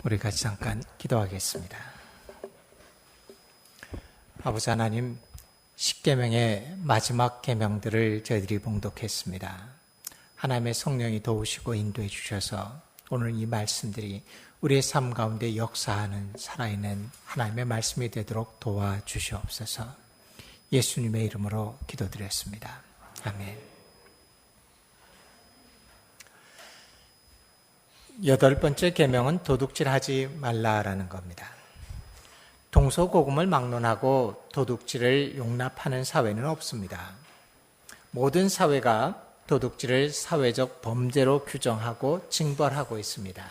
우리 같이 잠깐 기도하겠습니다. 아버지 하나님, 십계명의 마지막 계명들을 저희들이 봉독했습니다. 하나님의 성령이 도우시고 인도해 주셔서 오늘 이 말씀들이 우리의 삶 가운데 역사하는 살아있는 하나님의 말씀이 되도록 도와주시옵소서. 예수님의 이름으로 기도드렸습니다. 아멘. 8번째 계명은 도둑질하지 말라라는 겁니다. 동서고금을 막론하고 도둑질을 용납하는 사회는 없습니다. 모든 사회가 도둑질을 사회적 범죄로 규정하고 징벌하고 있습니다.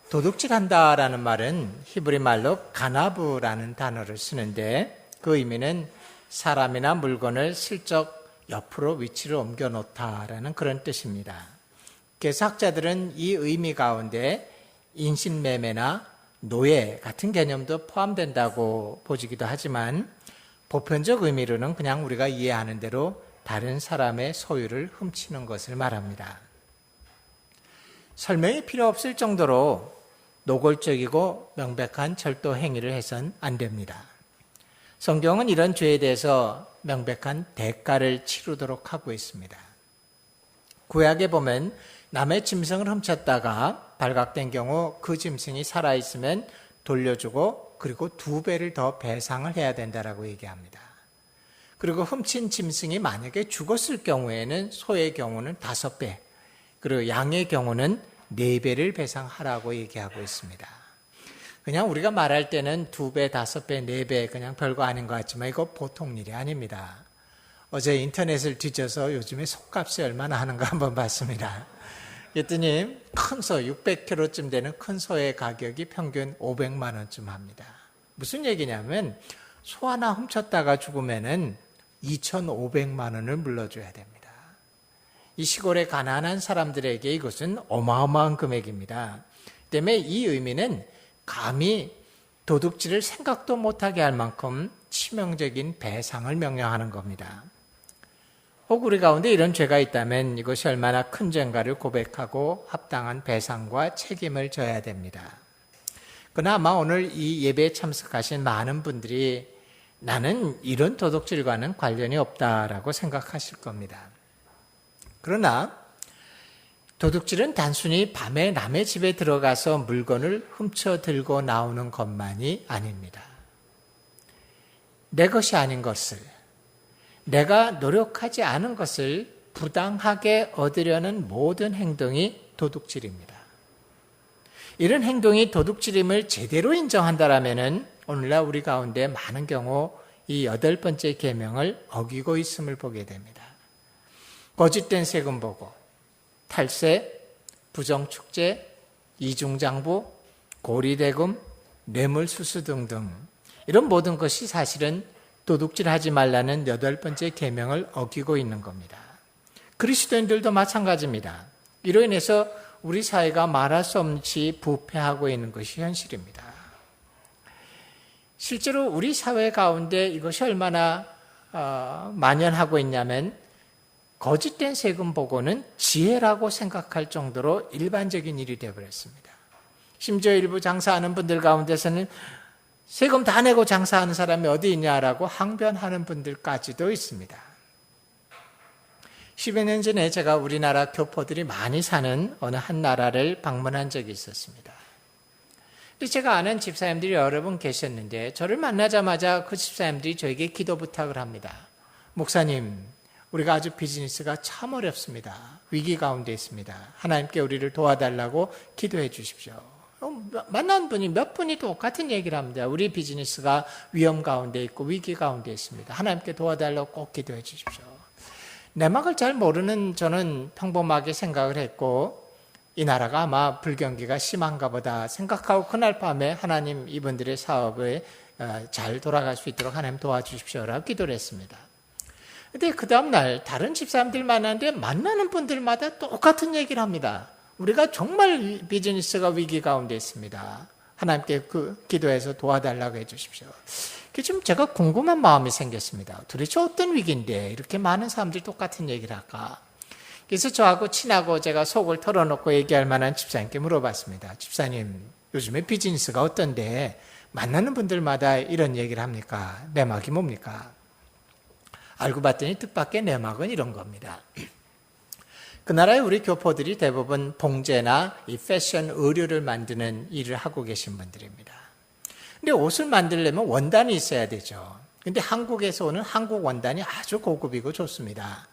도둑질한다라는 말은 히브리 말로 가나브라는 단어를 쓰는데 그 의미는 사람이나 물건을 슬쩍 옆으로 위치를 옮겨 놓다라는 그런 뜻입니다. 그래서 학자들은 이 의미 가운데 인신매매나 노예 같은 개념도 포함된다고 보지기도 하지만 보편적 의미로는 그냥 우리가 이해하는 대로 다른 사람의 소유를 훔치는 것을 말합니다. 설명이 필요 없을 정도로 노골적이고 명백한 절도 행위를 해선 안 됩니다. 성경은 이런 죄에 대해서 명백한 대가를 치르도록 하고 있습니다. 구약에 보면 남의 짐승을 훔쳤다가 발각된 경우 그 짐승이 살아있으면 돌려주고 그리고 2배를 더 배상을 해야 된다라고 얘기합니다. 그리고 훔친 짐승이 만약에 죽었을 경우에는 소의 경우는 5배, 그리고 양의 경우는 4배를 배상하라고 얘기하고 있습니다. 그냥 우리가 말할 때는 2배, 5배, 4배 그냥 별거 아닌 것 같지만 이거 보통 일이 아닙니다. 어제 인터넷을 뒤져서 요즘에 속값이 얼마나 하는가 한번 봤습니다. 그랬더니 큰 소, 600kg쯤 되는 큰 소의 가격이 평균 500만 원쯤 합니다. 무슨 얘기냐면 소 하나 훔쳤다가 죽으면은 2,500만 원을 물러줘야 됩니다. 이 시골의 가난한 사람들에게 이것은 어마어마한 금액입니다. 때문에 이 의미는 감히 도둑질을 생각도 못하게 할 만큼 치명적인 배상을 명령하는 겁니다. 혹 우리 가운데 이런 죄가 있다면 이것이 얼마나 큰 죄인가를 고백하고 합당한 배상과 책임을 져야 됩니다. 그러나 아마 오늘 이 예배에 참석하신 많은 분들이 나는 이런 도둑질과는 관련이 없다라고 생각하실 겁니다. 그러나 도둑질은 단순히 밤에 남의 집에 들어가서 물건을 훔쳐 들고 나오는 것만이 아닙니다. 내 것이 아닌 것을, 내가 노력하지 않은 것을 부당하게 얻으려는 모든 행동이 도둑질입니다. 이런 행동이 도둑질임을 제대로 인정한다라면 오늘날 우리 가운데 많은 경우 이 8번째 계명을 어기고 있음을 보게 됩니다. 거짓된 세금 보고, 탈세, 부정축제, 이중장부, 고리대금, 뇌물수수 등등 이런 모든 것이 사실은 도둑질하지 말라는 8번째 계명을 어기고 있는 겁니다. 그리스도인들도 마찬가지입니다. 이로 인해서 우리 사회가 말할 수 없이 부패하고 있는 것이 현실입니다. 실제로 우리 사회 가운데 이것이 얼마나 만연하고 있냐면 거짓된 세금 보고는 지혜라고 생각할 정도로 일반적인 일이 되어버렸습니다. 심지어 일부 장사하는 분들 가운데서는 세금 다 내고 장사하는 사람이 어디 있냐라고 항변하는 분들까지도 있습니다. 10여 년 전에 제가 우리나라 교포들이 많이 사는 어느 한 나라를 방문한 적이 있었습니다. 제가 아는 집사님들이 여러 분 계셨는데 저를 만나자마자 그 집사님들이 저에게 기도 부탁을 합니다. 목사님, 우리가 아주 비즈니스가 참 어렵습니다. 위기 가운데 있습니다. 하나님께 우리를 도와달라고 기도해 주십시오. 만난 분이 몇 분이 똑같은 얘기를 합니다. 우리 비즈니스가 위험 가운데 있고 위기 가운데 있습니다. 하나님께 도와달라고 꼭 기도해 주십시오. 내막을 잘 모르는 저는 평범하게 생각을 했고 이 나라가 아마 불경기가 심한가 보다 생각하고 그날 밤에 하나님 이분들의 사업을 잘 돌아갈 수 있도록 하나님 도와주십시오라고 기도를 했습니다. 근데 그 다음날 다른 집사람들 만나는데 만나는 분들마다 똑같은 얘기를 합니다. 우리가 정말 비즈니스가 위기 가운데 있습니다. 하나님께 기도해서 도와달라고 해주십시오. 좀 제가 궁금한 마음이 생겼습니다. 도대체 어떤 위기인데 이렇게 많은 사람들이 똑같은 얘기를 할까? 그래서 저하고 친하고 제가 속을 털어놓고 얘기할 만한 집사님께 물어봤습니다. 집사님, 요즘에 비즈니스가 어떤데 만나는 분들마다 이런 얘기를 합니까? 내막이 뭡니까? 알고 봤더니 뜻밖의 내막은 이런 겁니다. 그 나라의 우리 교포들이 대부분 봉제나 이 패션 의류를 만드는 일을 하고 계신 분들입니다. 근데 옷을 만들려면 원단이 있어야 되죠. 근데 한국에서 오는 한국 원단이 아주 고급이고 좋습니다.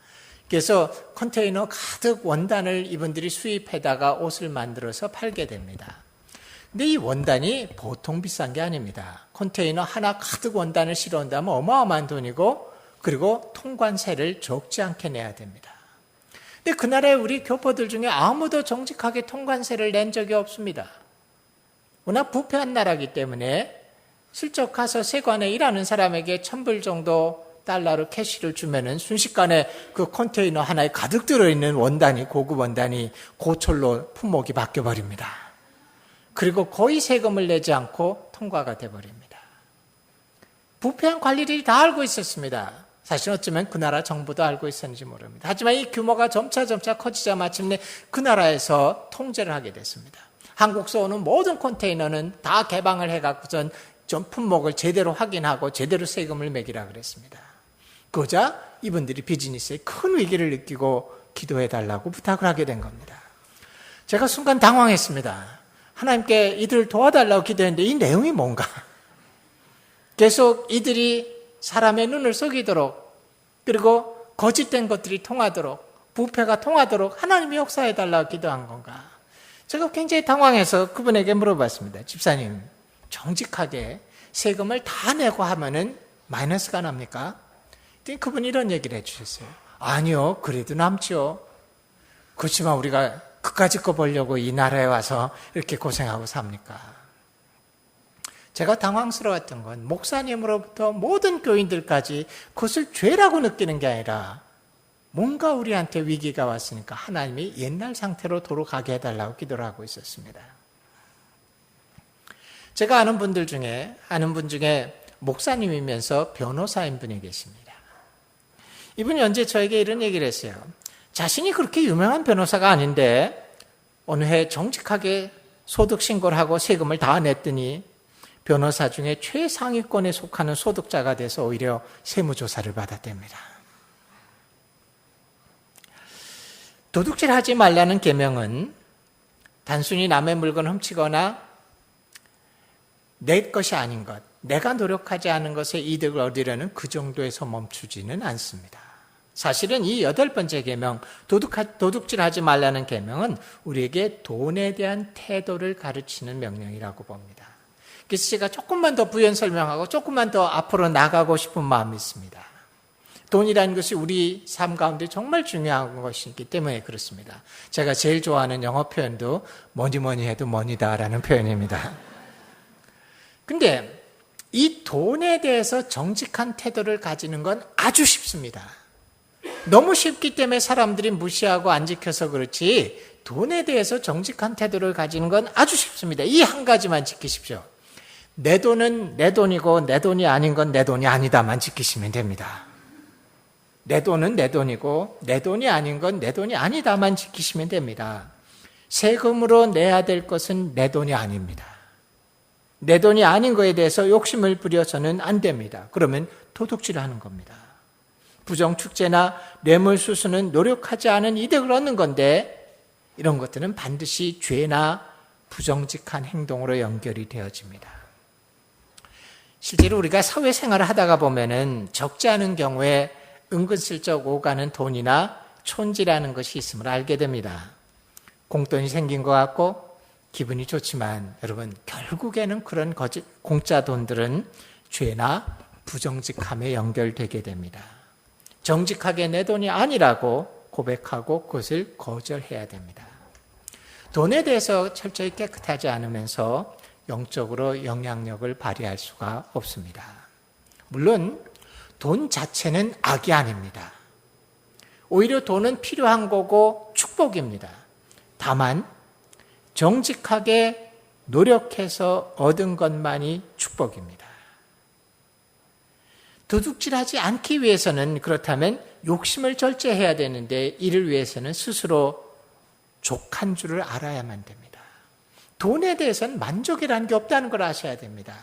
그래서 컨테이너 가득 원단을 이분들이 수입해다가 옷을 만들어서 팔게 됩니다. 근데 이 원단이 보통 비싼 게 아닙니다. 컨테이너 하나 가득 원단을 실어온다면 어마어마한 돈이고, 그리고 통관세를 적지 않게 내야 됩니다. 근데 그 나라의 우리 교포들 중에 아무도 정직하게 통관세를 낸 적이 없습니다. 워낙 부패한 나라이기 때문에 슬쩍 가서 세관에 일하는 사람에게 1,000불 정도 달러로 캐시를 주면은 순식간에 그 컨테이너 하나에 가득 들어있는 원단이, 고급 원단이 고철로 품목이 바뀌어버립니다. 그리고 거의 세금을 내지 않고 통과가 돼버립니다. 부패한 관리들이 다 알고 있었습니다. 사실 어쩌면 그 나라 정부도 알고 있었는지 모릅니다. 하지만 이 규모가 점차 커지자 마침내 그 나라에서 통제를 하게 됐습니다. 한국서 오는 모든 컨테이너는 다 개방을 해갖고선 좀 품목을 제대로 확인하고 제대로 세금을 매기라 그랬습니다. 그러자 이분들이 비즈니스에 큰 위기를 느끼고 기도해달라고 부탁을 하게 된 겁니다. 제가 순간 당황했습니다. 하나님께 이들을 도와달라고 기도했는데 이 내용이 뭔가? 계속 이들이 사람의 눈을 속이도록, 그리고 거짓된 것들이 통하도록, 부패가 통하도록 하나님이 역사해달라고 기도한 건가? 제가 굉장히 당황해서 그분에게 물어봤습니다. 집사님, 정직하게 세금을 다 내고 하면은 마이너스가 납니까? 그분이 이런 얘기를 해주셨어요. 아니요, 그래도 남죠. 그렇지만 우리가 그까짓 거 보려고 이 나라에 와서 이렇게 고생하고 삽니까? 제가 당황스러웠던 건 목사님으로부터 모든 교인들까지 그것을 죄라고 느끼는 게 아니라 뭔가 우리한테 위기가 왔으니까 하나님이 옛날 상태로 돌아가게 해달라고 기도를 하고 있었습니다. 제가 아는 분 중에 목사님이면서 변호사인 분이 계십니다. 이분이 언제 저에게 이런 얘기를 했어요. 자신이 그렇게 유명한 변호사가 아닌데 어느 해 정직하게 소득 신고를 하고 세금을 다 냈더니 변호사 중에 최상위권에 속하는 소득자가 돼서 오히려 세무조사를 받았답니다. 도둑질하지 말라는 계명은 단순히 남의 물건을 훔치거나 내 것이 아닌 것, 내가 노력하지 않은 것에 이득을 얻으려는 그 정도에서 멈추지는 않습니다. 사실은 이 8번째 계명, 도둑질하지 말라는 계명은 우리에게 돈에 대한 태도를 가르치는 명령이라고 봅니다. 그래서 제가 조금만 더 부연 설명하고 조금만 더 앞으로 나가고 싶은 마음이 있습니다. 돈이라는 것이 우리 삶 가운데 정말 중요한 것이기 때문에 그렇습니다. 제가 제일 좋아하는 영어 표현도 뭐니 해도 머니다라는 표현입니다. 근데 이 돈에 대해서 정직한 태도를 가지는 건 아주 쉽습니다. 너무 쉽기 때문에 사람들이 무시하고 안 지켜서 그렇지 돈에 대해서 정직한 태도를 가지는 건 아주 쉽습니다. 이 한 가지만 지키십시오. 내 돈은 내 돈이고 내 돈이 아닌 건 내 돈이 아니다만 지키시면 됩니다. 내 돈은 내 돈이고 내 돈이 아닌 건 내 돈이 아니다만 지키시면 됩니다. 세금으로 내야 될 것은 내 돈이 아닙니다. 내 돈이 아닌 거에 대해서 욕심을 부려서는 안 됩니다. 그러면 도둑질을 하는 겁니다. 부정축제나 뇌물수수는 노력하지 않은 이득을 얻는 건데 이런 것들은 반드시 죄나 부정직한 행동으로 연결이 되어집니다. 실제로 우리가 사회생활을 하다가 보면은 적지 않은 경우에 은근슬쩍 오가는 돈이나 촌지라는 것이 있음을 알게 됩니다. 공돈이 생긴 것 같고 기분이 좋지만 여러분 결국에는 그런 공짜 돈들은 죄나 부정직함에 연결되게 됩니다. 정직하게 내 돈이 아니라고 고백하고 그것을 거절해야 됩니다. 돈에 대해서 철저히 깨끗하지 않으면서 영적으로 영향력을 발휘할 수가 없습니다. 물론 돈 자체는 악이 아닙니다. 오히려 돈은 필요한 거고 축복입니다. 다만 정직하게 노력해서 얻은 것만이 축복입니다. 도둑질하지 않기 위해서는 그렇다면 욕심을 절제해야 되는데 이를 위해서는 스스로 족한 줄을 알아야만 됩니다. 돈에 대해서는 만족이라는 게 없다는 걸 아셔야 됩니다.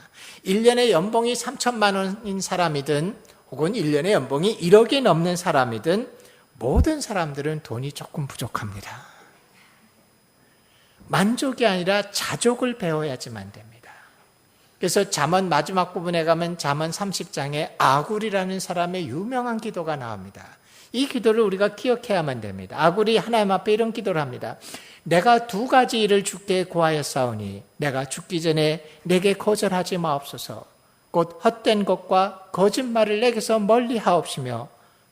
1년에 연봉이 3천만 원인 사람이든 혹은 1년에 연봉이 1억이 넘는 사람이든 모든 사람들은 돈이 조금 부족합니다. 만족이 아니라 자족을 배워야지만 됩니다. 그래서 잠언 마지막 부분에 가면 잠언 30장에 아굴이라는 사람의 유명한 기도가 나옵니다. 이 기도를 우리가 기억해야만 됩니다. 아굴이 하나님 앞에 이런 기도를 합니다. 내가 두 가지 일을 주께 구하였사오니 내가 죽기 전에 내게 거절하지 마옵소서. 곧 헛된 것과 거짓말을 내게서 멀리 하옵시며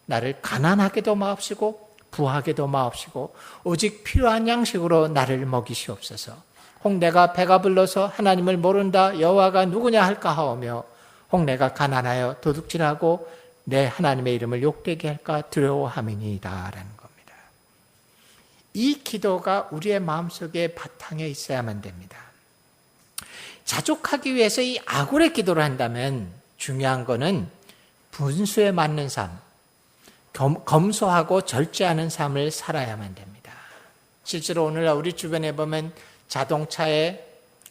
나를 가난하게도 마옵시고 부하게도 마옵시고 오직 필요한 양식으로 나를 먹이시옵소서. 혹 내가 배가 불러서 하나님을 모른다 여호와가 누구냐 할까 하오며 혹 내가 가난하여 도둑질하고 내 하나님의 이름을 욕되게 할까 두려워함이니이다 라는 겁니다. 이 기도가 우리의 마음속에 바탕에 있어야만 됩니다. 자족하기 위해서 이 아굴의 기도를 한다면 중요한 거는 분수에 맞는 삶, 검소하고 절제하는 삶을 살아야만 됩니다. 실제로 오늘날 우리 주변에 보면 자동차에,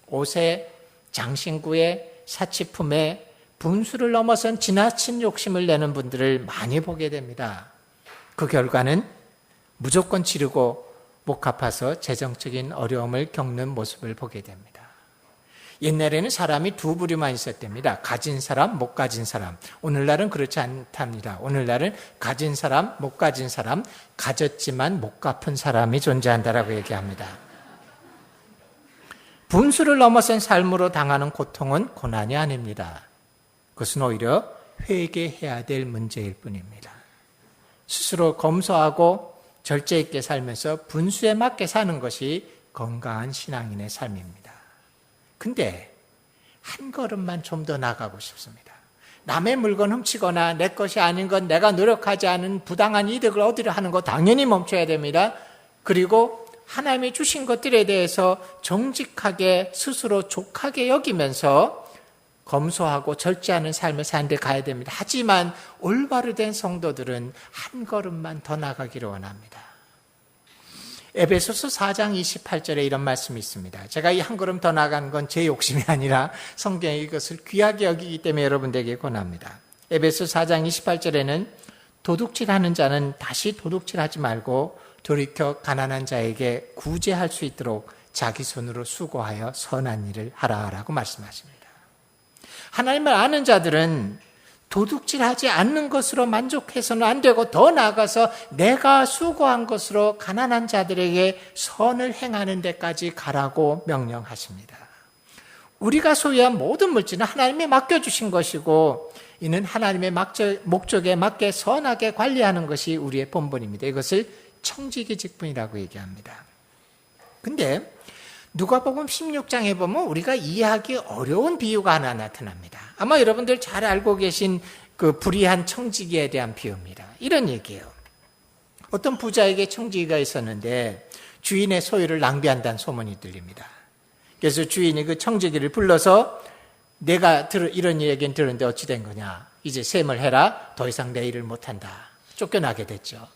옷에, 장신구에, 사치품에 분수를 넘어선 지나친 욕심을 내는 분들을 많이 보게 됩니다. 그 결과는 무조건 치르고 못 갚아서 재정적인 어려움을 겪는 모습을 보게 됩니다. 옛날에는 사람이 두 부류만 있었답니다. 가진 사람, 못 가진 사람. 오늘날은 그렇지 않답니다. 오늘날은 가진 사람, 못 가진 사람, 가졌지만 못 갚은 사람이 존재한다라고 얘기합니다. 분수를 넘어선 삶으로 당하는 고통은 고난이 아닙니다. 그것은 오히려 회개해야 될 문제일 뿐입니다. 스스로 검소하고 절제 있게 살면서 분수에 맞게 사는 것이 건강한 신앙인의 삶입니다. 근데 한 걸음만 좀 더 나가고 싶습니다. 남의 물건 훔치거나 내 것이 아닌 건 내가 노력하지 않은 부당한 이득을 얻으려 하는 거 당연히 멈춰야 됩니다. 그리고 하나님이 주신 것들에 대해서 정직하게 스스로 족하게 여기면서 검소하고 절제하는 삶을 사는 데 가야 됩니다. 하지만 올바로 된 성도들은 한 걸음만 더 나가기를 원합니다. 에베소서 4장 28절에 이런 말씀이 있습니다. 제가 이 한 걸음 더 나가는 건 제 욕심이 아니라 성경이 이것을 귀하게 여기기 때문에 여러분들에게 권합니다. 에베소 4장 28절에는 도둑질하는 자는 다시 도둑질하지 말고 돌이켜 가난한 자에게 구제할 수 있도록 자기 손으로 수고하여 선한 일을 하라라고 말씀하십니다. 하나님을 아는 자들은 도둑질하지 않는 것으로 만족해서는 안 되고 더 나아가서 내가 수고한 것으로 가난한 자들에게 선을 행하는 데까지 가라고 명령하십니다. 우리가 소유한 모든 물질은 하나님이 맡겨주신 것이고 이는 하나님의 목적에 맞게 선하게 관리하는 것이 우리의 본분입니다. 이것을 청지기 직분이라고 얘기합니다. 근데 누가복음 16장에 보면 우리가 이해하기 어려운 비유가 하나 나타납니다. 아마 여러분들 잘 알고 계신 그 불의한 청지기에 대한 비유입니다. 이런 얘기예요. 어떤 부자에게 청지기가 있었는데 주인의 소유를 낭비한다는 소문이 들립니다. 그래서 주인이 그 청지기를 불러서 내가 이런 얘기는 들었는데 어찌 된 거냐. 이제 셈을 해라. 더 이상 내 일을 못한다. 쫓겨나게 됐죠.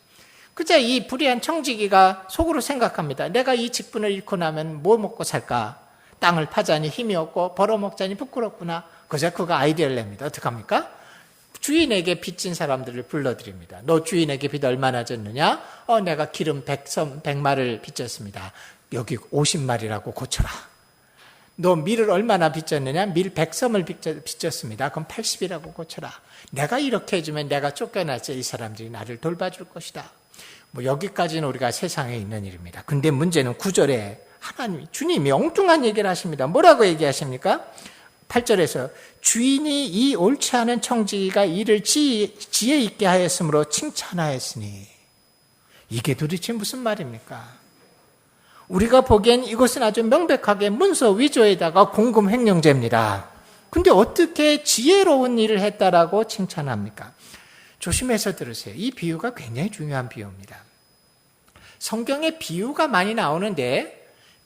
그자 이 불의한 청지기가 속으로 생각합니다. 내가 이 직분을 잃고 나면 뭐 먹고 살까? 땅을 파자니 힘이 없고 벌어먹자니 부끄럽구나. 그자 그가 아이디어를 냅니다. 어떡합니까? 주인에게 빚진 사람들을 불러드립니다. 너 주인에게 빚 얼마나 졌느냐? 내가 기름 100마를 빚졌습니다. 여기 50마리라고 고쳐라. 너 밀을 얼마나 빚졌느냐? 밀 100섬을 빚졌습니다. 그럼 80이라고 고쳐라. 내가 이렇게 해주면 내가 쫓겨날 때 이 사람들이 나를 돌봐줄 것이다. 여기까지는 우리가 세상에 있는 일입니다. 근데 문제는 9절에 주님이 엉뚱한 얘기를 하십니다. 뭐라고 얘기하십니까? 8절에서 주인이 이 옳지 않은 청지기가 이를 지혜 있게 하였으므로 칭찬하였으니 이게 도대체 무슨 말입니까? 우리가 보기엔 이것은 아주 명백하게 문서 위조에다가 공금 횡령죄입니다. 근데 어떻게 지혜로운 일을 했다라고 칭찬합니까? 조심해서 들으세요. 이 비유가 굉장히 중요한 비유입니다. 성경에 비유가 많이 나오는데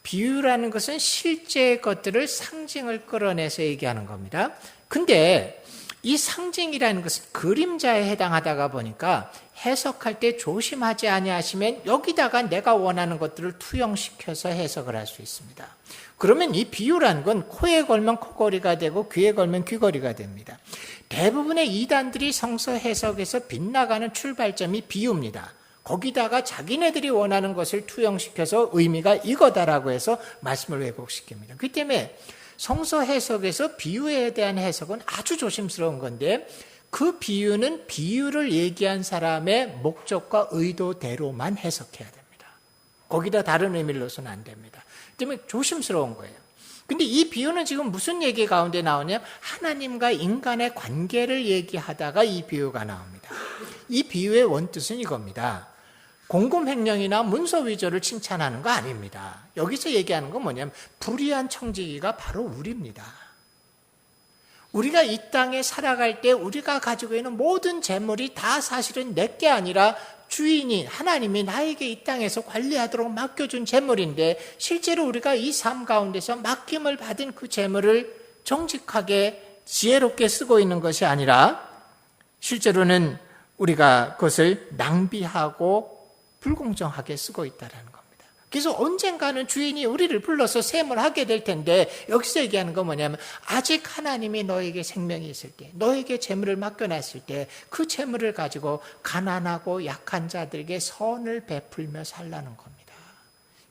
비유라는 것은 실제 것들을 상징을 끌어내서 얘기하는 겁니다. 근데 이 상징이라는 것은 그림자에 해당하다가 보니까 해석할 때 조심하지 아니하시면 여기다가 내가 원하는 것들을 투영시켜서 해석을 할 수 있습니다. 그러면 이 비유라는 건 코에 걸면 코걸이가 되고 귀에 걸면 귀걸이가 됩니다. 대부분의 이단들이 성서 해석에서 빗나가는 출발점이 비유입니다. 거기다가 자기네들이 원하는 것을 투영시켜서 의미가 이거다라고 해서 말씀을 왜곡시킵니다. 그렇기 때문에 성서 해석에서 비유에 대한 해석은 아주 조심스러운 건데 그 비유는 비유를 얘기한 사람의 목적과 의도대로만 해석해야 됩니다. 거기다 다른 의미를 넣어서는 안 됩니다. 때문에 조심스러운 거예요. 근데 이 비유는 지금 무슨 얘기 가운데 나오냐면 하나님과 인간의 관계를 얘기하다가 이 비유가 나옵니다. 이 비유의 원뜻은 이겁니다. 공금횡령이나 문서위조를 칭찬하는 거 아닙니다. 여기서 얘기하는 건 뭐냐면 불의한 청지기가 바로 우리입니다. 우리가 이 땅에 살아갈 때 우리가 가지고 있는 모든 재물이 다 사실은 내게 아니라 주인이 하나님이 나에게 이 땅에서 관리하도록 맡겨준 재물인데 실제로 우리가 이 삶 가운데서 맡김을 받은 그 재물을 정직하게 지혜롭게 쓰고 있는 것이 아니라 실제로는 우리가 그것을 낭비하고 불공정하게 쓰고 있다는 겁니다. 그래서 언젠가는 주인이 우리를 불러서 셈을 하게 될 텐데 여기서 얘기하는 건 뭐냐면 아직 하나님이 너에게 생명이 있을 때 너에게 재물을 맡겨놨을 때 그 재물을 가지고 가난하고 약한 자들에게 선을 베풀며 살라는 겁니다.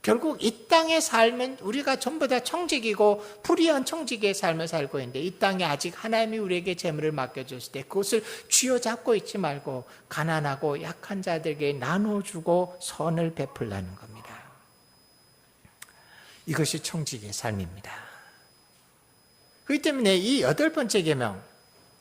결국 이 땅의 삶은 우리가 전부 다 청직이고 불의한 청직의 삶을 살고 있는데 이 땅에 아직 하나님이 우리에게 재물을 맡겨줬을 때 그것을 쥐어잡고 있지 말고 가난하고 약한 자들에게 나눠주고 선을 베풀라는 겁니다. 이것이 청직의 삶입니다. 그렇기 때문에 이 8번째 계명,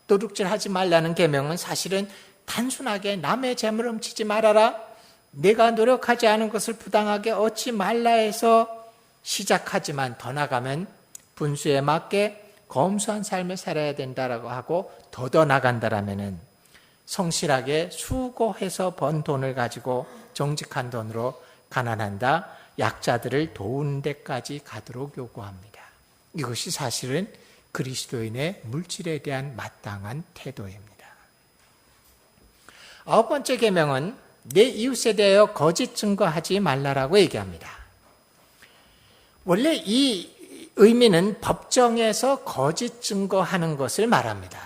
도둑질하지 말라는 계명은 사실은 단순하게 남의 재물을 훔치지 말아라, 내가 노력하지 않은 것을 부당하게 얻지 말라 해서 시작하지만 더 나가면 분수에 맞게 검소한 삶을 살아야 된다라고 하고 더 나간다라면은 성실하게 수고해서 번 돈을 가지고 정직한 돈으로 가난한다, 약자들을 도우는 데까지 가도록 요구합니다. 이것이 사실은 그리스도인의 물질에 대한 마땅한 태도입니다. 9번째 계명은 내 이웃에 대하여 거짓 증거하지 말라라고 얘기합니다. 원래 이 의미는 법정에서 거짓 증거하는 것을 말합니다.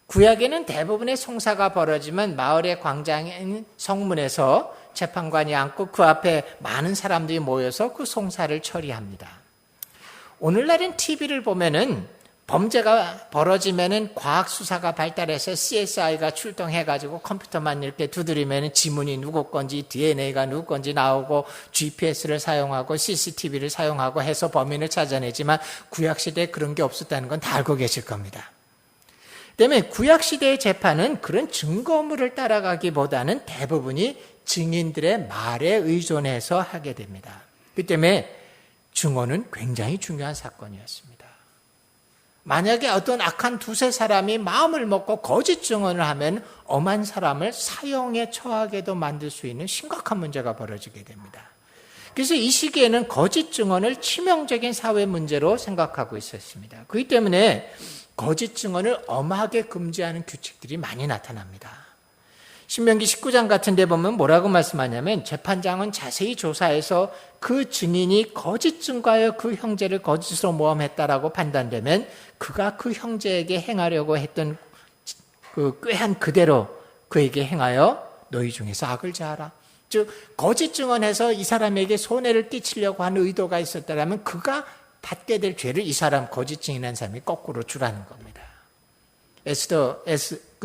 구약에는 대부분의 송사가 벌어지면 마을의 광장인 성문에서 재판관이 앉고 그 앞에 많은 사람들이 모여서 그 송사를 처리합니다. 오늘날은 TV를 보면은 범죄가 벌어지면은 과학 수사가 발달해서 CSI가 출동해가지고 컴퓨터만 이렇게 두드리면은 지문이 누구 건지 DNA가 누구 건지 나오고 GPS를 사용하고 CCTV를 사용하고 해서 범인을 찾아내지만 구약시대에 그런 게 없었다는 건 다 알고 계실 겁니다. 때문에 구약시대의 재판은 그런 증거물을 따라가기보다는 대부분이 증인들의 말에 의존해서 하게 됩니다. 그 때문에 증언은 굉장히 중요한 사건이었습니다. 만약에 어떤 악한 두세 사람이 마음을 먹고 거짓 증언을 하면 엄한 사람을 사형에 처하게도 만들 수 있는 심각한 문제가 벌어지게 됩니다. 그래서 이 시기에는 거짓 증언을 치명적인 사회 문제로 생각하고 있었습니다. 그렇기 때문에 거짓 증언을 엄하게 금지하는 규칙들이 많이 나타납니다. 신명기 19장 같은 데 보면 뭐라고 말씀하냐면 재판장은 자세히 조사해서 그 증인이 거짓 증거하여 그 형제를 거짓으로 모함했다라고 판단되면 그가 그 형제에게 행하려고 했던 그 꾀한 그대로 그에게 행하여 너희 중에서 악을 자하라. 즉 거짓 증언해서 이 사람에게 손해를 끼치려고 하는 의도가 있었다면 그가 받게 될 죄를 이 사람 거짓 증인한 사람이 거꾸로 주라는 겁니다.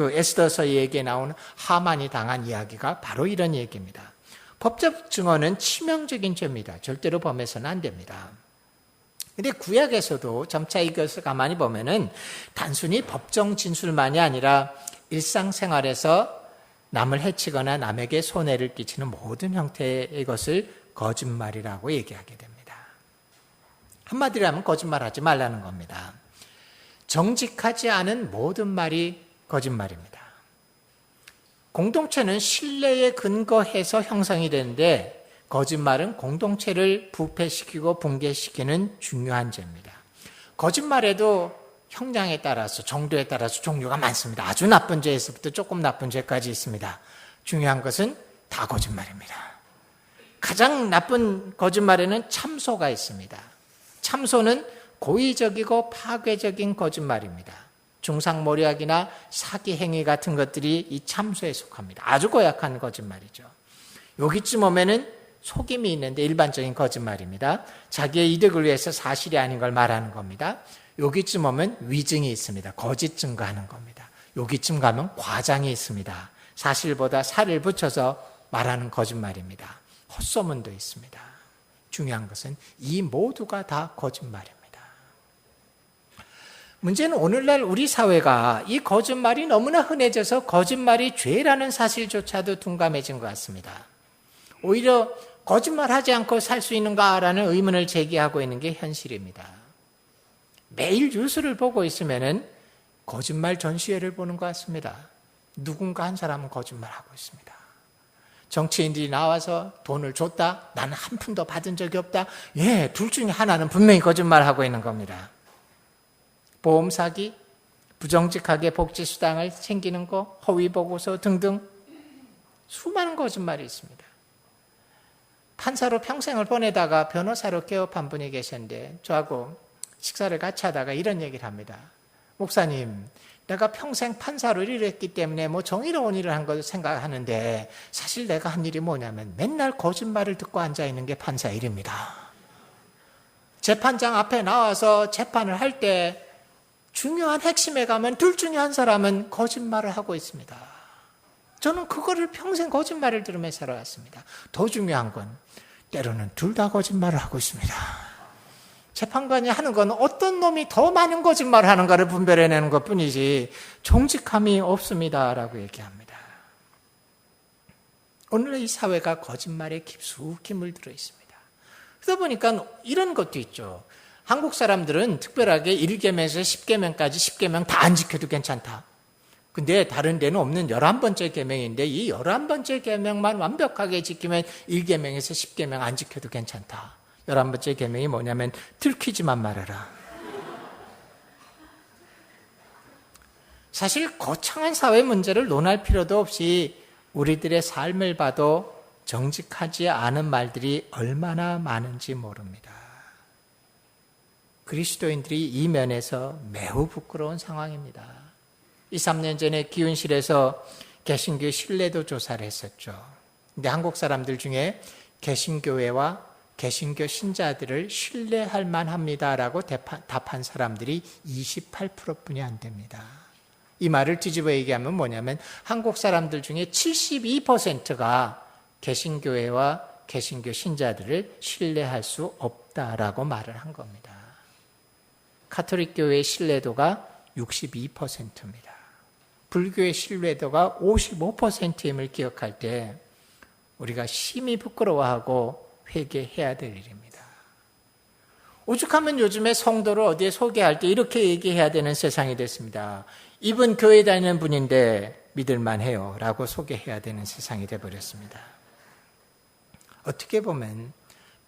에스더서에게 나오는 하만이 당한 이야기가 바로 이런 얘기입니다. 법적 증언은 치명적인 죄입니다. 절대로 범해서는 안 됩니다. 근데 구약에서도 점차 이것을 가만히 보면은 단순히 법정 진술만이 아니라 일상생활에서 남을 해치거나 남에게 손해를 끼치는 모든 형태의 것을 거짓말이라고 얘기하게 됩니다. 한마디로 하면 거짓말하지 말라는 겁니다. 정직하지 않은 모든 말이 거짓말입니다. 공동체는 신뢰에 근거해서 형성이 되는데 거짓말은 공동체를 부패시키고 붕괴시키는 중요한 죄입니다. 거짓말에도 형량에 따라서, 정도에 따라서 종류가 많습니다. 아주 나쁜 죄에서부터 조금 나쁜 죄까지 있습니다. 중요한 것은 다 거짓말입니다. 가장 나쁜 거짓말에는 참소가 있습니다. 참소는 고의적이고 파괴적인 거짓말입니다. 중상모략이나 사기 행위 같은 것들이 이 참소에 속합니다. 아주 고약한 거짓말이죠. 여기쯤 오면은 속임이 있는데 일반적인 거짓말입니다. 자기의 이득을 위해서 사실이 아닌 걸 말하는 겁니다. 여기쯤 오면 위증이 있습니다. 거짓 증거하는 겁니다. 여기쯤 가면 과장이 있습니다. 사실보다 살을 붙여서 말하는 거짓말입니다. 헛소문도 있습니다. 중요한 것은 이 모두가 다 거짓말입니다. 문제는 오늘날 우리 사회가 이 거짓말이 너무나 흔해져서 거짓말이 죄라는 사실조차도 둔감해진 것 같습니다. 오히려 거짓말하지 않고 살 수 있는가라는 의문을 제기하고 있는 게 현실입니다. 매일 뉴스를 보고 있으면은 거짓말 전시회를 보는 것 같습니다. 누군가 한 사람은 거짓말하고 있습니다. 정치인들이 나와서 돈을 줬다, 나는 한 푼도 받은 적이 없다. 예, 둘 중에 하나는 분명히 거짓말하고 있는 겁니다. 보험 사기, 부정직하게 복지수당을 챙기는 거, 허위보고서 등등 수많은 거짓말이 있습니다. 판사로 평생을 보내다가 변호사로 개업한 분이 계셨는데 저하고 식사를 같이 하다가 이런 얘기를 합니다. 목사님, 내가 평생 판사로 일을 했기 때문에 정의로운 일을 한 걸 생각하는데 사실 내가 한 일이 뭐냐면 맨날 거짓말을 듣고 앉아있는 게 판사 일입니다. 재판장 앞에 나와서 재판을 할 때 중요한 핵심에 가면 둘 중에 한 사람은 거짓말을 하고 있습니다. 저는 그거를 평생 거짓말을 들으며 살아왔습니다. 더 중요한 건 때로는 둘 다 거짓말을 하고 있습니다. 재판관이 하는 건 어떤 놈이 더 많은 거짓말을 하는가를 분별해내는 것뿐이지 정직함이 없습니다라고 얘기합니다. 오늘 이 사회가 거짓말에 깊숙이 물들어 있습니다. 그러다 보니까 이런 것도 있죠. 한국 사람들은 특별하게 1계명에서 10계명까지 10계명 다 안 지켜도 괜찮다. 근데 다른 데는 없는 11번째 계명인데 이 11번째 계명만 완벽하게 지키면 1계명에서 10계명 안 지켜도 괜찮다. 11번째 계명이 뭐냐면 들키지만 말아라. 사실 거창한 사회 문제를 논할 필요도 없이 우리들의 삶을 봐도 정직하지 않은 말들이 얼마나 많은지 모릅니다. 그리스도인들이 이 면에서 매우 부끄러운 상황입니다. 2, 3년 전에 기운실에서 개신교 신뢰도 조사를 했었죠. 근데 한국 사람들 중에 개신교회와 개신교 신자들을 신뢰할 만합니다라고 답한 사람들이 28%뿐이 안 됩니다. 이 말을 뒤집어 얘기하면 뭐냐면 한국 사람들 중에 72%가 개신교회와 개신교 신자들을 신뢰할 수 없다라고 말을 한 겁니다. 가톨릭 교회의 신뢰도가 62%입니다. 불교의 신뢰도가 55%임을 기억할 때 우리가 심히 부끄러워하고 회개해야 될 일입니다. 오죽하면 요즘에 성도를 어디에 소개할 때 이렇게 얘기해야 되는 세상이 됐습니다. 이분 교회 다니는 분인데 믿을만해요 라고 소개해야 되는 세상이 돼버렸습니다. 어떻게 보면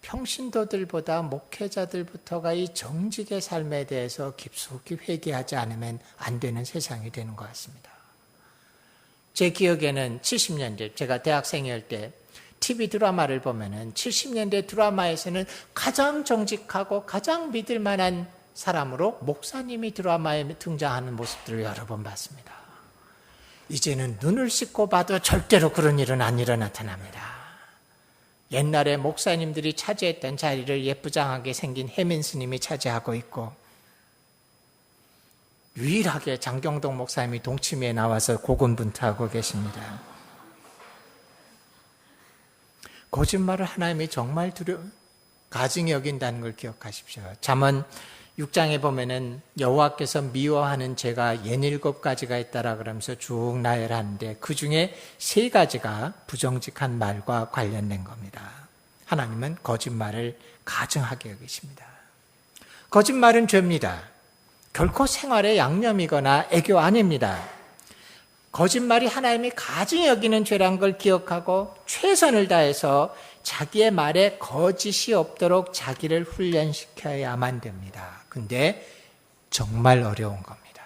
평신도들보다 목회자들부터가 이 정직의 삶에 대해서 깊숙이 회개하지 않으면 안 되는 세상이 되는 것 같습니다. 제 기억에는 70년대 제가 대학생일 때 TV 드라마를 보면은 70년대 드라마에서는 가장 정직하고 가장 믿을 만한 사람으로 목사님이 드라마에 등장하는 모습들을 여러 번 봤습니다. 이제는 눈을 씻고 봐도 절대로 그런 일은 안 나타납니다. 옛날에 목사님들이 차지했던 자리를 예쁘장하게 생긴 혜민 스님이 차지하고 있고 유일하게 장경동 목사님이 동치미에 나와서 고군분투하고 계십니다. 거짓말을 하나님이 정말 가증히 여긴다는 걸 기억하십시오. 잠언 6장에 보면은 여호와께서 미워하는 죄가 67가지가 있다라 그러면서 쭉 나열하는데 그 중에 3가지가 부정직한 말과 관련된 겁니다. 하나님은 거짓말을 가증하게 여기십니다. 거짓말은 죄입니다. 결코 생활의 양념이거나 애교 아닙니다. 거짓말이 하나님이 가증히 여기는 죄란 걸 기억하고 최선을 다해서 자기의 말에 거짓이 없도록 자기를 훈련시켜야만 됩니다. 근데 정말 어려운 겁니다.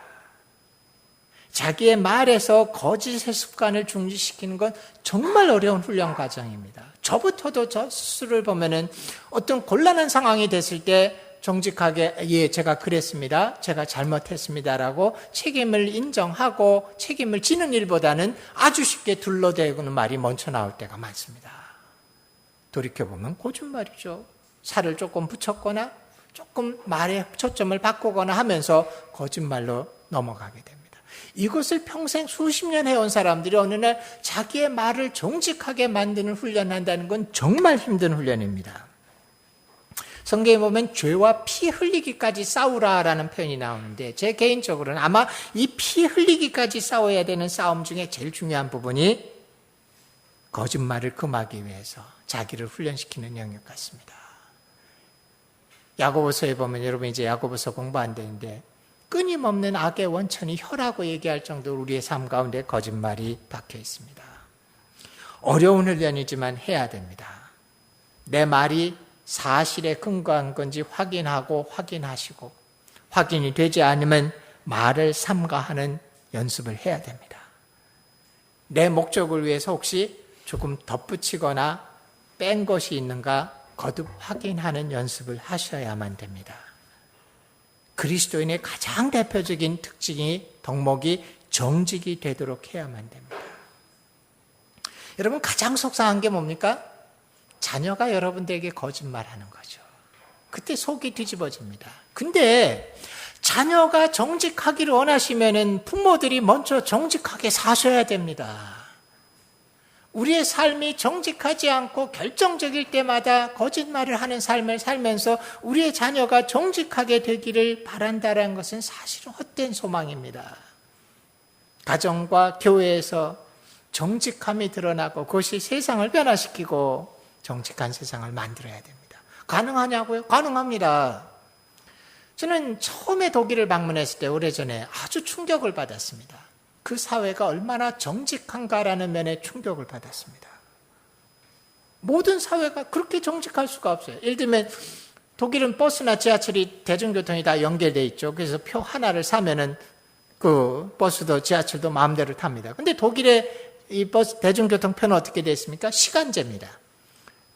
자기의 말에서 거짓의 습관을 중지시키는 건 정말 어려운 훈련 과정입니다. 저부터도 저 스스로를 보면은 어떤 곤란한 상황이 됐을 때 정직하게 예, 제가 그랬습니다. 제가 잘못했습니다라고 책임을 인정하고 책임을 지는 일보다는 아주 쉽게 둘러대고는 말이 먼저 나올 때가 많습니다. 돌이켜보면 거짓말이죠. 살을 조금 붙였거나 조금 말에 초점을 바꾸거나 하면서 거짓말로 넘어가게 됩니다. 이것을 평생 수십 년 해온 사람들이 어느 날 자기의 말을 정직하게 만드는 훈련한다는 건 정말 힘든 훈련입니다. 성경에 보면 죄와 피 흘리기까지 싸우라라는 표현이 나오는데 제 개인적으로는 아마 이 피 흘리기까지 싸워야 되는 싸움 중에 제일 중요한 부분이 거짓말을 금하기 위해서 자기를 훈련시키는 영역 같습니다. 야고보서에 보면 여러분 이제 야고보서 공부 안 되는데 끊임없는 악의 원천이 혀라고 얘기할 정도로 우리의 삶 가운데 거짓말이 박혀 있습니다. 어려운 훈련이지만 해야 됩니다. 내 말이 사실에 근거한 건지 확인하고 확인하시고 확인이 되지 않으면 말을 삼가하는 연습을 해야 됩니다. 내 목적을 위해서 혹시 조금 덧붙이거나 뺀 것이 있는가 거듭 확인하는 연습을 하셔야만 됩니다. 그리스도인의 가장 대표적인 특징이 덕목이 정직이 되도록 해야만 됩니다. 여러분 가장 속상한 게 뭡니까? 자녀가 여러분들에게 거짓말하는 거죠. 그때 속이 뒤집어집니다. 근데 자녀가 정직하기를 원하시면은 부모들이 먼저 정직하게 사셔야 됩니다. 우리의 삶이 정직하지 않고 결정적일 때마다 거짓말을 하는 삶을 살면서 우리의 자녀가 정직하게 되기를 바란다는 것은 사실은 헛된 소망입니다. 가정과 교회에서 정직함이 드러나고 그것이 세상을 변화시키고 정직한 세상을 만들어야 됩니다. 가능하냐고요? 가능합니다. 저는 처음에 독일을 방문했을 때 오래전에 아주 충격을 받았습니다. 그 사회가 얼마나 정직한가라는 면에 충격을 받았습니다. 모든 사회가 그렇게 정직할 수가 없어요. 예를 들면 독일은 버스나 지하철이 대중교통이 다 연결되어 있죠. 그래서 표 하나를 사면은 그 버스도 지하철도 마음대로 탑니다. 근데 독일의 이 버스 대중교통표는 어떻게 되어 있습니까? 시간제입니다.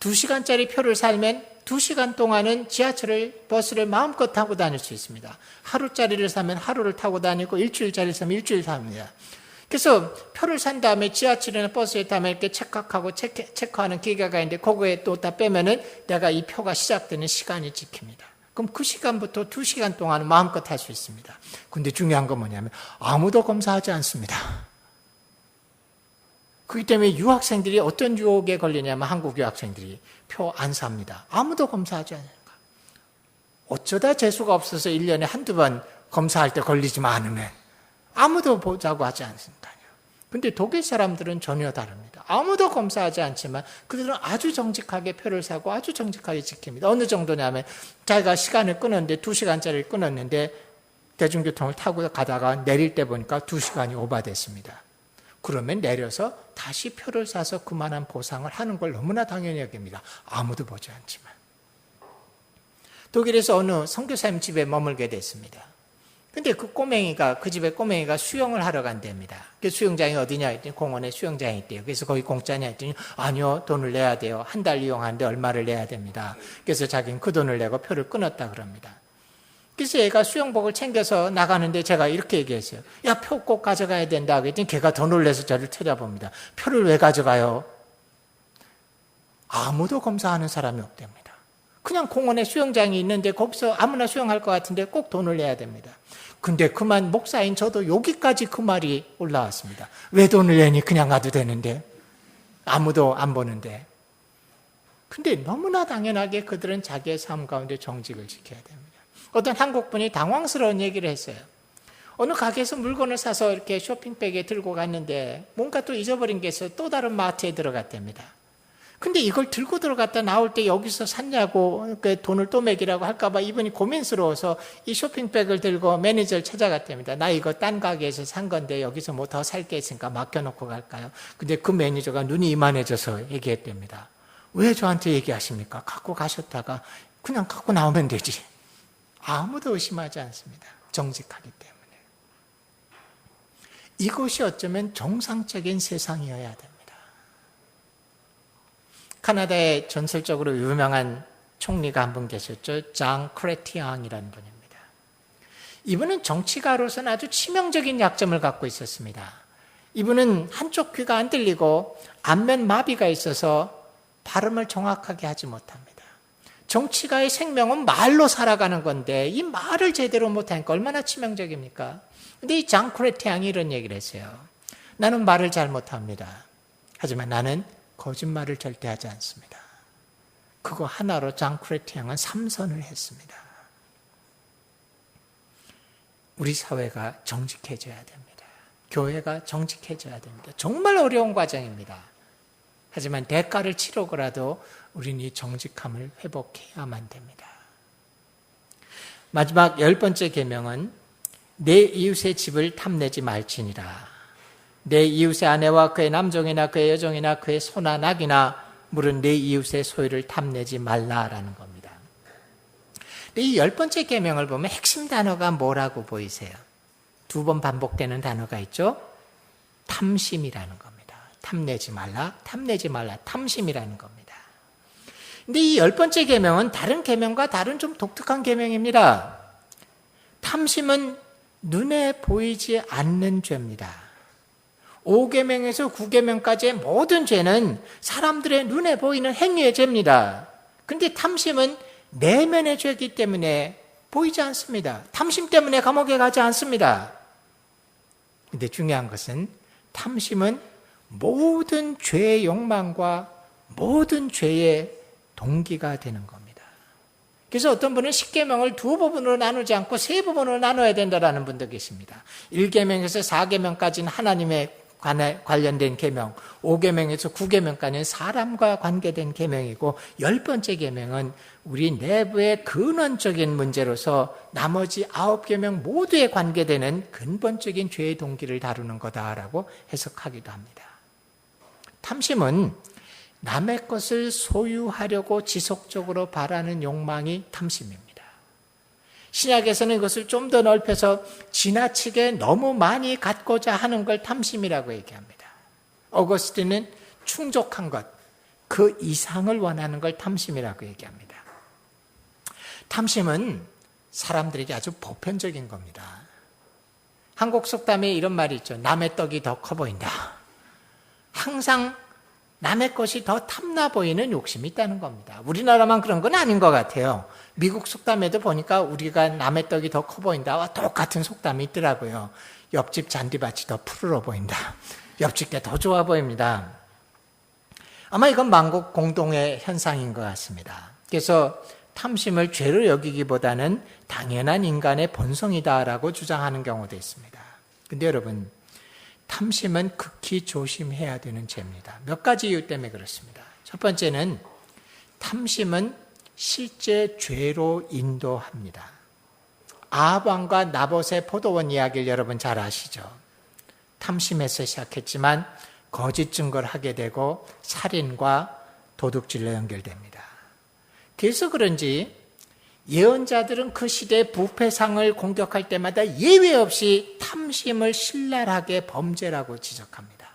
2시간짜리 표를 사면 2시간 동안은 지하철을, 버스를 마음껏 타고 다닐 수 있습니다. 하루짜리를 사면 하루를 타고 다니고 일주일짜리를 사면 일주일 탑니다. 그래서 표를 산 다음에 지하철이나 버스에 타면 이렇게 체크하는 기계가 있는데 그거에 또 다 빼면은 내가 이 표가 시작되는 시간이 찍힙니다. 그럼 그 시간부터 2시간 동안은 마음껏 할 수 있습니다. 근데 중요한 건 뭐냐면 아무도 검사하지 않습니다. 그렇기 때문에 유학생들이 어떤 유혹에 걸리냐면 한국 유학생들이 표 안 삽니다. 아무도 검사하지 않으니까. 어쩌다 재수가 없어서 1년에 한두 번 검사할 때 걸리지만 않으면 아무도 보자고 하지 않습니다요. 근데 독일 사람들은 전혀 다릅니다. 아무도 검사하지 않지만 그들은 아주 정직하게 표를 사고 아주 정직하게 지킵니다. 어느 정도냐면 자기가 시간을 끊었는데 2시간짜리를 끊었는데 대중교통을 타고 가다가 내릴 때 보니까 2시간이 오버됐습니다. 그러면 내려서 다시 표를 사서 그만한 보상을 하는 걸 너무나 당연히 여깁니다. 아무도 보지 않지만. 독일에서 어느 선교사님 집에 머물게 됐습니다. 근데 그 집에 꼬맹이가 수영을 하러 간답니다. 그 수영장이 어디냐 했더니 공원에 수영장이 있대요. 그래서 거기 공짜냐 했더니 아니요, 돈을 내야 돼요. 한 달 이용하는데 얼마를 내야 됩니다. 그래서 자기는 그 돈을 내고 표를 끊었다 그럽니다. 그래서 얘가 수영복을 챙겨서 나가는데 제가 이렇게 얘기했어요. 야, 표 꼭 가져가야 된다. 그랬더니 걔가 더 놀라서 저를 쳐다봅니다. 표를 왜 가져가요? 아무도 검사하는 사람이 없답니다. 그냥 공원에 수영장이 있는데 거기서 아무나 수영할 것 같은데 꼭 돈을 내야 됩니다. 근데 그만 목사인 저도 여기까지 그 말이 올라왔습니다. 왜 돈을 내니? 그냥 가도 되는데. 아무도 안 보는데. 근데 너무나 당연하게 그들은 자기의 삶 가운데 정직을 지켜야 됩니다. 어떤 한국분이 당황스러운 얘기를 했어요. 어느 가게에서 물건을 사서 이렇게 쇼핑백에 들고 갔는데 뭔가 또 잊어버린 게 있어서 또 다른 마트에 들어갔답니다. 근데 이걸 들고 들어갔다 나올 때 여기서 샀냐고 돈을 또 매기라고 할까봐 이분이 고민스러워서 이 쇼핑백을 들고 매니저를 찾아갔답니다. 나 이거 딴 가게에서 산 건데 여기서 뭐 더 살 게 있으니까 맡겨놓고 갈까요? 근데 그 매니저가 눈이 이만해져서 얘기했답니다. 왜 저한테 얘기하십니까? 갖고 가셨다가 그냥 갖고 나오면 되지. 아무도 의심하지 않습니다. 정직하기 때문에. 이것이 어쩌면 정상적인 세상이어야 됩니다. 카나다에 전설적으로 유명한 총리가 한 분 계셨죠. 장 크레티앙이라는 분입니다. 이분은 정치가로서는 아주 치명적인 약점을 갖고 있었습니다. 이분은 한쪽 귀가 안 들리고 안면 마비가 있어서 발음을 정확하게 하지 못합니다. 정치가의 생명은 말로 살아가는 건데 이 말을 제대로 못하니까 얼마나 치명적입니까? 근데 이 장 크레티앙이 이런 얘기를 했어요. 나는 말을 잘 못합니다. 하지만 나는 거짓말을 절대 하지 않습니다. 그거 하나로 장 크레티앙은 3선을 했습니다. 우리 사회가 정직해져야 됩니다. 교회가 정직해져야 됩니다. 정말 어려운 과정입니다. 하지만 대가를 치르고라도 우리는 이 정직함을 회복해야만 됩니다. 마지막 10번째 계명은 내 이웃의 집을 탐내지 말지니라. 내 이웃의 아내와 그의 남종이나 그의 여종이나 그의 소나 낙이나 물은 내 이웃의 소유를 탐내지 말라라는 겁니다. 이 10번째 계명을 보면 핵심 단어가 뭐라고 보이세요? 2번 반복되는 단어가 있죠? 탐심이라는 겁니다. 탐내지 말라, 탐내지 말라, 탐심이라는 겁니다. 근데 이 10번째 계명은 다른 계명과 다른 좀 독특한 계명입니다. 탐심은 눈에 보이지 않는 죄입니다. 5계명에서 9계명까지의 모든 죄는 사람들의 눈에 보이는 행위의 죄입니다. 그런데 탐심은 내면의 죄이기 때문에 보이지 않습니다. 탐심 때문에 감옥에 가지 않습니다. 그런데 중요한 것은 탐심은 모든 죄의 욕망과 모든 죄의 동기가 되는 겁니다. 그래서 어떤 분은 10계명을 2부분으로 나누지 않고 3부분으로 나눠야 된다는 분도 계십니다. 1계명에서 4계명까지는 하나님의 관련된 계명, 5계명에서 9계명까지는 사람과 관계된 계명이고 10번째 계명은 우리 내부의 근원적인 문제로서 나머지 9계명 모두에 관계되는 근본적인 죄의 동기를 다루는 거다라고 해석하기도 합니다. 탐심은 남의 것을 소유하려고 지속적으로 바라는 욕망이 탐심입니다. 신약에서는 이것을 좀 더 넓혀서 지나치게 너무 많이 갖고자 하는 걸 탐심이라고 얘기합니다. 어거스틴은 충족한 것, 그 이상을 원하는 걸 탐심이라고 얘기합니다. 탐심은 사람들에게 아주 보편적인 겁니다. 한국 속담에 이런 말이 있죠. 남의 떡이 더 커 보인다. 항상 남의 것이 더 탐나 보이는 욕심이 있다는 겁니다. 우리나라만 그런 건 아닌 것 같아요. 미국 속담에도 보니까 우리가 남의 떡이 더 커 보인다와 똑같은 속담이 있더라고요. 옆집 잔디밭이 더 푸르러 보인다. 옆집 게 더 좋아 보입니다. 아마 이건 만국 공동의 현상인 것 같습니다. 그래서 탐심을 죄로 여기기보다는 당연한 인간의 본성이다라고 주장하는 경우도 있습니다. 근데 여러분, 탐심은 극히 조심해야 되는 죄입니다. 몇 가지 이유 때문에 그렇습니다. 첫 번째는 탐심은 실제 죄로 인도합니다. 아합 왕과 나봇의 포도원 이야기를 여러분 잘 아시죠? 탐심에서 시작했지만 거짓 증거를 하게 되고 살인과 도둑질로 연결됩니다. 그래서 그런지 예언자들은 그 시대의 부패상을 공격할 때마다 예외 없이 탐심을 신랄하게 범죄라고 지적합니다.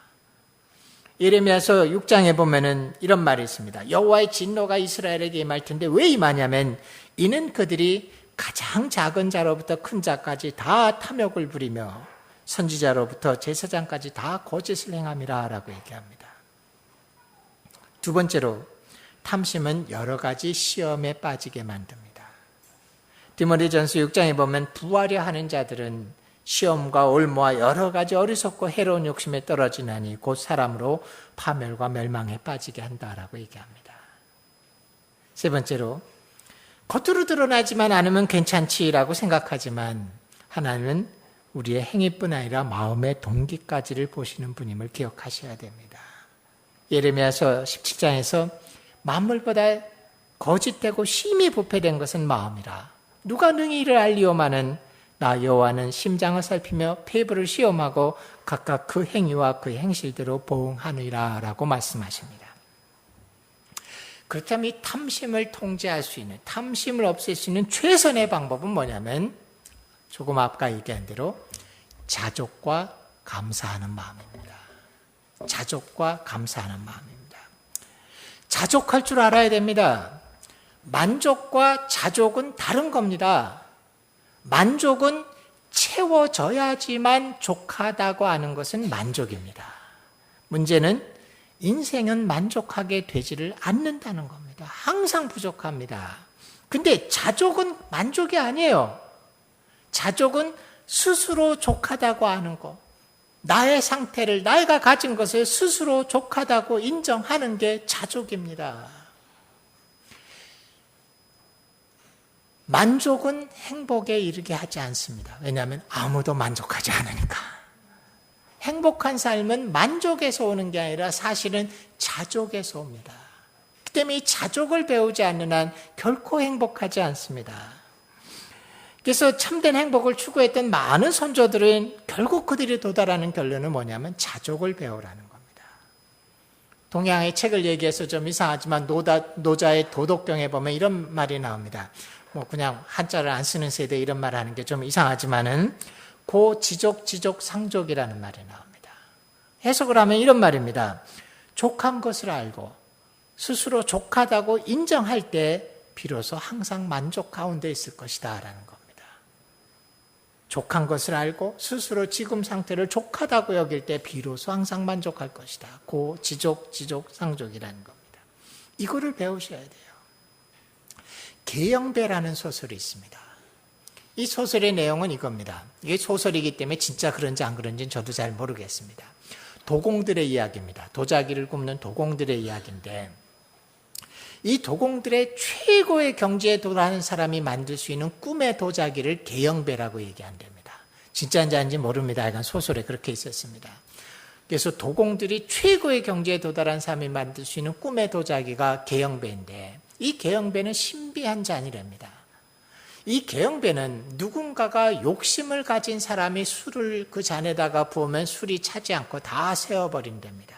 예레미야서 6장에 보면은 이런 말이 있습니다. 여호와의 진노가 이스라엘에게 임할 텐데 왜 임하냐면 이는 그들이 가장 작은 자로부터 큰 자까지 다 탐욕을 부리며 선지자로부터 제사장까지 다 거짓을 행함이라 라고 얘기합니다. 두 번째로 탐심은 여러 가지 시험에 빠지게 만듭니다. 디모데전서 6장에 보면 부하려 하는 자들은 시험과 올무와 여러 가지 어리석고 해로운 욕심에 떨어지나니 곧 사람으로 파멸과 멸망에 빠지게 한다라고 얘기합니다. 세 번째로 겉으로 드러나지만 않으면 괜찮지라고 생각하지만 하나님은 우리의 행위뿐 아니라 마음의 동기까지를 보시는 분임을 기억하셔야 됩니다. 예레미야서 17장에서 만물보다 거짓되고 심히 부패된 것은 마음이라 누가 능히 이를 알리오마는 나 여호와는 심장을 살피며 폐부를 시험하고 각각 그 행위와 그 행실대로 보응하느니라 라고 말씀하십니다. 그렇다면 이 탐심을 통제할 수 있는, 탐심을 없앨 수 있는 최선의 방법은 뭐냐면 조금 아까 얘기한 대로 자족과 감사하는 마음입니다. 자족과 감사하는 마음입니다. 자족할 줄 알아야 됩니다. 만족과 자족은 다른 겁니다. 만족은 채워져야지만 족하다고 하는 것은 만족입니다. 문제는 인생은 만족하게 되지를 않는다는 겁니다. 항상 부족합니다. 근데 자족은 만족이 아니에요. 자족은 스스로 족하다고 하는 것. 나의 상태를, 내가 가진 것을 스스로 족하다고 인정하는 게 자족입니다. 만족은 행복에 이르게 하지 않습니다. 왜냐하면 아무도 만족하지 않으니까. 행복한 삶은 만족에서 오는 게 아니라 사실은 자족에서 옵니다. 그 때문에 이 자족을 배우지 않는 한 결코 행복하지 않습니다. 그래서 참된 행복을 추구했던 많은 선조들은 결국 그들이 도달하는 결론은 뭐냐면 자족을 배우라는 겁니다. 동양의 책을 얘기해서 좀 이상하지만 노자의 도덕경에 보면 이런 말이 나옵니다. 그냥 한자를 안 쓰는 세대에 이런 말 하는 게 좀 이상하지만은 고지족지족상족이라는 말이 나옵니다. 해석을 하면 이런 말입니다. 족한 것을 알고 스스로 족하다고 인정할 때 비로소 항상 만족 가운데 있을 것이다 라는 겁니다. 족한 것을 알고 스스로 지금 상태를 족하다고 여길 때 비로소 항상 만족할 것이다. 고지족지족상족이라는 겁니다. 이거를 배우셔야 돼요. 계영배라는 소설이 있습니다. 이 소설의 내용은 이겁니다. 이게 소설이기 때문에 진짜 그런지 안 그런지는 저도 잘 모르겠습니다. 도공들의 이야기입니다. 도자기를 굽는 도공들의 이야기인데 이 도공들의 최고의 경지에 도달하는 사람이 만들 수 있는 꿈의 도자기를 계영배라고 얘기한답니다. 진짜인지 아닌지 모릅니다. 이건 소설에 그렇게 있었습니다. 그래서 도공들이 최고의 경지에 도달한 사람이 만들 수 있는 꿈의 도자기가 계영배인데 이 계영배는 신비한 잔이랍니다. 이 계영배는 누군가가 욕심을 가진 사람이 술을 그 잔에다가 부으면 술이 차지 않고 다 새어버린답니다.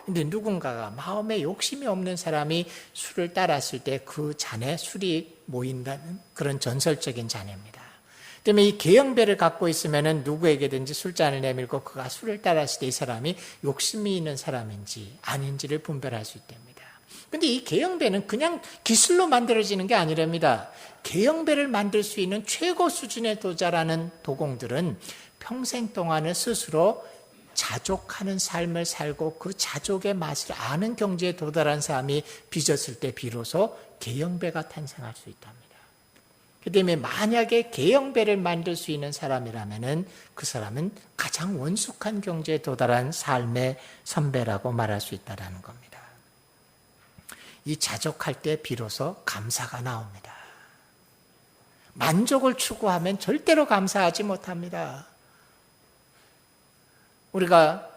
근데 누군가가 마음에 욕심이 없는 사람이 술을 따랐을 때 그 잔에 술이 모인다는 그런 전설적인 잔입니다. 때문에 이 계영배를 갖고 있으면 누구에게든지 술잔을 내밀고 그가 술을 따랐을 때 이 사람이 욕심이 있는 사람인지 아닌지를 분별할 수 있답니다. 근데 이 계영배는 그냥 기술로 만들어지는 게 아니랍니다. 계영배를 만들 수 있는 최고 수준에 도달하는 도공들은 평생 동안을 스스로 자족하는 삶을 살고 그 자족의 맛을 아는 경지에 도달한 사람이 빚었을 때 비로소 계영배가 탄생할 수 있답니다. 그 때문에 만약에 계영배를 만들 수 있는 사람이라면 그 사람은 가장 원숙한 경지에 도달한 삶의 선배라고 말할 수 있다는 겁니다. 이 자족할 때 비로소 감사가 나옵니다. 만족을 추구하면 절대로 감사하지 못합니다. 우리가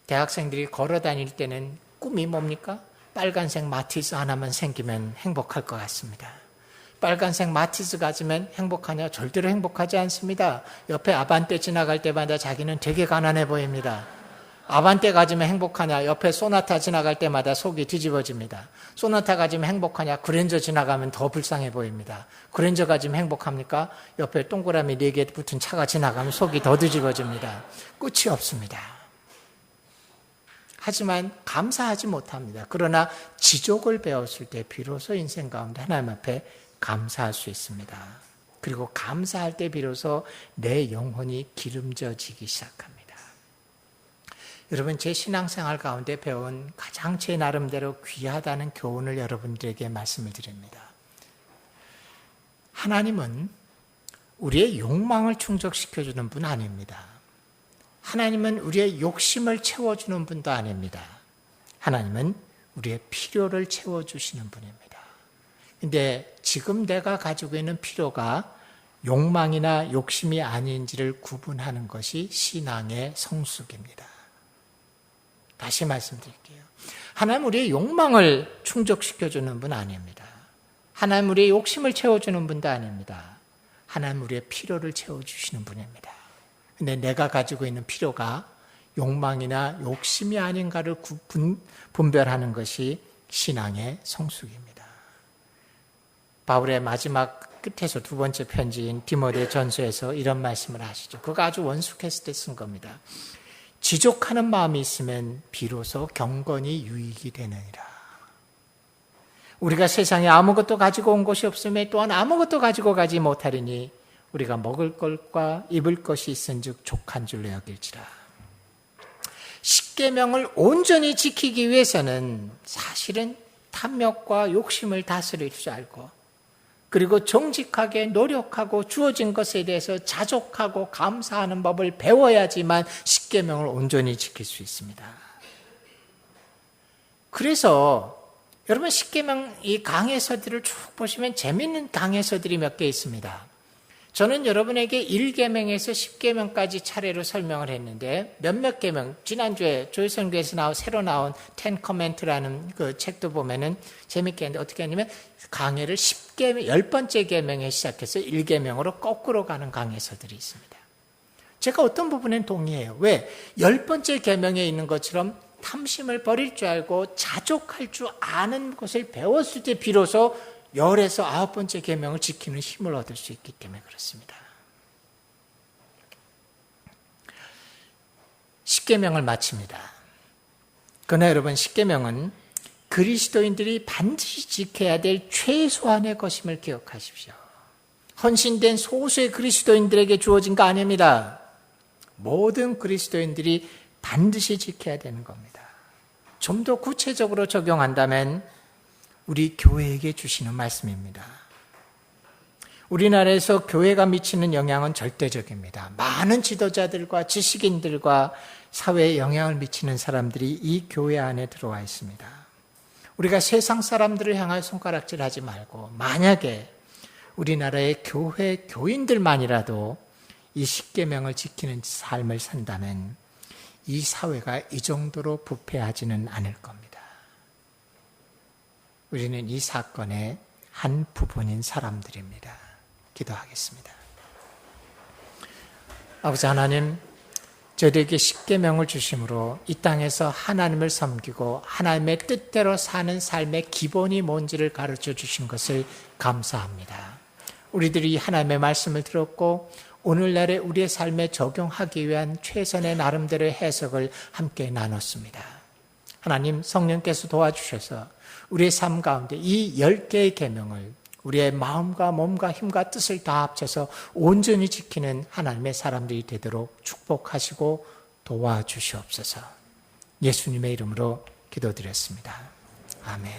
대학생들이 걸어 다닐 때는 꿈이 뭡니까? 빨간색 마티즈 하나만 생기면 행복할 것 같습니다. 빨간색 마티즈 가지면 행복하냐? 절대로 행복하지 않습니다. 옆에 아반떼 지나갈 때마다 자기는 되게 가난해 보입니다. 아반떼 가지면 행복하냐? 옆에 소나타 지나갈 때마다 속이 뒤집어집니다. 소나타 가지면 행복하냐? 그랜저 지나가면 더 불쌍해 보입니다. 그랜저 가지면 행복합니까? 옆에 동그라미 4개 붙은 차가 지나가면 속이 더 뒤집어집니다. 끝이 없습니다. 하지만 감사하지 못합니다. 그러나 지족을 배웠을 때 비로소 인생 가운데 하나님 앞에 감사할 수 있습니다. 그리고 감사할 때 비로소 내 영혼이 기름져지기 시작합니다. 여러분, 제 신앙생활 가운데 배운 가장 제 나름대로 귀하다는 교훈을 여러분들에게 말씀을 드립니다. 하나님은 우리의 욕망을 충족시켜주는 분 아닙니다. 하나님은 우리의 욕심을 채워주는 분도 아닙니다. 하나님은 우리의 필요를 채워주시는 분입니다. 근데 지금 내가 가지고 있는 필요가 욕망이나 욕심이 아닌지를 구분하는 것이 신앙의 성숙입니다. 다시 말씀드릴게요. 하나님 우리의 욕망을 충족시켜주는 분 아닙니다. 하나님 우리의 욕심을 채워주는 분도 아닙니다. 하나님 우리의 필요를 채워주시는 분입니다. 근데 내가 가지고 있는 필요가 욕망이나 욕심이 아닌가를 분별하는 것이 신앙의 성숙입니다. 바울의 마지막 끝에서 두 번째 편지인 디모데 전서에서 이런 말씀을 하시죠. 그가 아주 원숙했을 때 쓴 겁니다. 지족하는 마음이 있으면 비로소 경건이 유익이 되느니라. 우리가 세상에 아무것도 가지고 온 것이 없음에 또한 아무것도 가지고 가지 못하리니 우리가 먹을 것과 입을 것이 있은즉 족한 줄로 여길지라. 십계명을 온전히 지키기 위해서는 사실은 탐욕과 욕심을 다스릴 줄 알고 그리고 정직하게 노력하고 주어진 것에 대해서 자족하고 감사하는 법을 배워야지만 십계명을 온전히 지킬 수 있습니다. 그래서 여러분 십계명 이 강해서들을 쭉 보시면 재미있는 강해서들이 몇 개 있습니다. 저는 여러분에게 1계명에서 10계명까지 차례로 설명을 했는데 몇몇 계명, 지난주에 조일선교에서 새로 나온 10 커멘트라는 그 책도 보면은 재밌게 했는데 어떻게 하냐면 강해를 10계명, 10번째 계명에 시작해서 1계명으로 거꾸로 가는 강해서들이 있습니다. 제가 어떤 부분엔 동의해요. 왜? 10번째 계명에 있는 것처럼 탐심을 버릴 줄 알고 자족할 줄 아는 것을 배웠을 때 비로소 10에서 9번째 계명을 지키는 힘을 얻을 수 있기 때문에 그렇습니다. 10계명을 마칩니다. 그러나 여러분 10계명은 그리스도인들이 반드시 지켜야 될 최소한의 것임을 기억하십시오. 헌신된 소수의 그리스도인들에게 주어진 거 아닙니다. 모든 그리스도인들이 반드시 지켜야 되는 겁니다. 좀 더 구체적으로 적용한다면 우리 교회에게 주시는 말씀입니다. 우리나라에서 교회가 미치는 영향은 절대적입니다. 많은 지도자들과 지식인들과 사회에 영향을 미치는 사람들이 이 교회 안에 들어와 있습니다. 우리가 세상 사람들을 향하여 손가락질하지 말고 만약에 우리나라의 교회 교인들만이라도 이 십계명을 지키는 삶을 산다면 이 사회가 이 정도로 부패하지는 않을 겁니다. 우리는 이 사건의 한 부분인 사람들입니다. 기도하겠습니다. 아버지 하나님, 저희에게 십계명을 주심으로 이 땅에서 하나님을 섬기고 하나님의 뜻대로 사는 삶의 기본이 뭔지를 가르쳐 주신 것을 감사합니다. 우리들이 하나님의 말씀을 들었고 오늘날의 우리의 삶에 적용하기 위한 최선의 나름대로의 해석을 함께 나눴습니다. 하나님, 성령께서 도와주셔서 우리의 삶 가운데 이 10개의 계명을 우리의 마음과 몸과 힘과 뜻을 다 합쳐서 온전히 지키는 하나님의 사람들이 되도록 축복하시고 도와주시옵소서. 예수님의 이름으로 기도드렸습니다. 아멘.